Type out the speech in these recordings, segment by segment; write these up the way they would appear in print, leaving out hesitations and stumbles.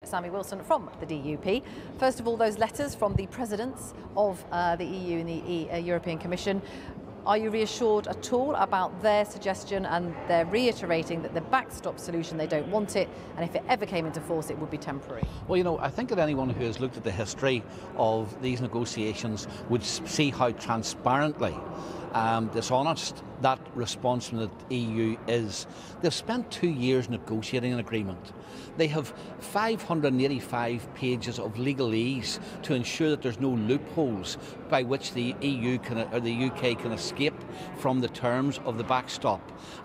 Sammy Wilson from the DUP. First of all, those letters from the presidents of the EU and the European Commission. Are you reassured at all about their suggestion, and they're reiterating that the backstop solution, they don't want it, and if it ever came into force it would be temporary? Well, you know, I think that anyone who has looked at the history of these negotiations would see how transparently dishonest that response from the EU is. They've spent 2 years negotiating an agreement. They have 585 pages of legalese to ensure that there's no loopholes by which the EU or the UK can escape from the terms of the backstop.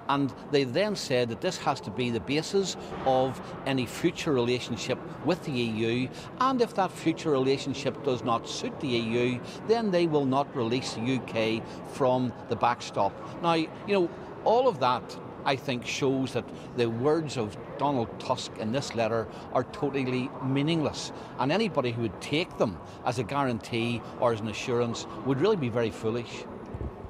And they then said that this has to be the basis of any future relationship with the EU, and if that future relationship does not suit the EU, then they will not release the UK from the backstop. Now, you know, all of that, I think, shows that the words of Donald Tusk in this letter are totally meaningless, and anybody who would take them as a guarantee or as an assurance would really be very foolish.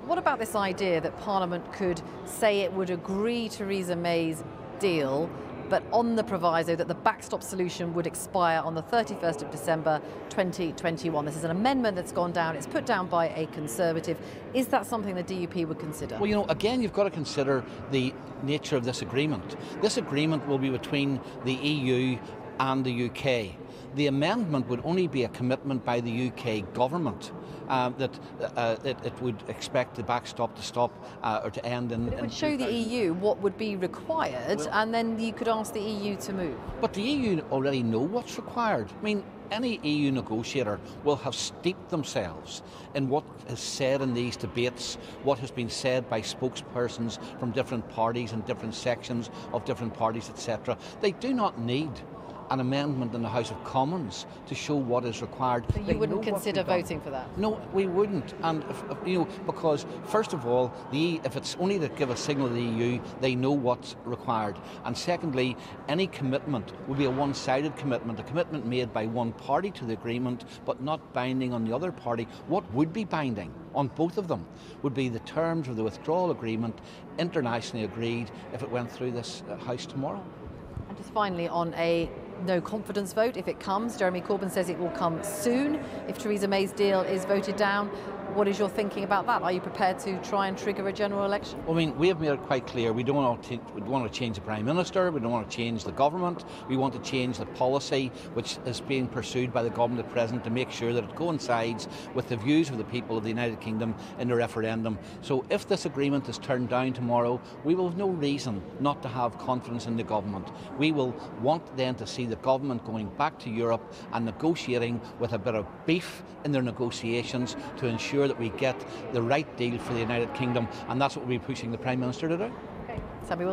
What about this idea that Parliament could say it would agree Theresa May's deal, but on the proviso that the backstop solution would expire on the 31st of December 2021? This is an amendment that's gone down. It's put down by a Conservative. Is that something the DUP would consider? Well, you know, again, you've got to consider the nature of this agreement. This agreement will be between the EU and the UK. The amendment would only be a commitment by the UK government that it would expect the backstop to stop or to end in. It would show the EU what would be required, and then you could ask the EU to move. But the EU already know what's required. I mean, any EU negotiator will have steeped themselves in what is said in these debates, what has been said by spokespersons from different parties and different sections of different parties, etc. They do not need an amendment in the House of Commons to show what is required. So you wouldn't consider voting for that? No, we wouldn't. And you know, because first of all, if it's only to give a signal to the EU, they know what's required. And secondly, any commitment would be a one-sided commitment, a commitment made by one party to the agreement, but not binding on the other party. What would be binding on both of them would be the terms of the withdrawal agreement, internationally agreed, if it went through this House tomorrow. And just finally, on a no confidence vote, if it comes, Jeremy Corbyn says it will come soon if Theresa May's deal is voted down. What is your thinking about that? Are you prepared to try and trigger a general election? I mean, we have made it quite clear we don't want to change the Prime Minister, we don't want to change the government, we want to change the policy which is being pursued by the government at present to make sure that it coincides with the views of the people of the United Kingdom in the referendum. So if this agreement is turned down tomorrow, we will have no reason not to have confidence in the government. We will want then to see the government going back to Europe and negotiating with a bit of beef in their negotiations to ensure that we get the right deal for the United Kingdom, and that's what we'll be pushing the Prime Minister to do. Okay. Sammy Wilson.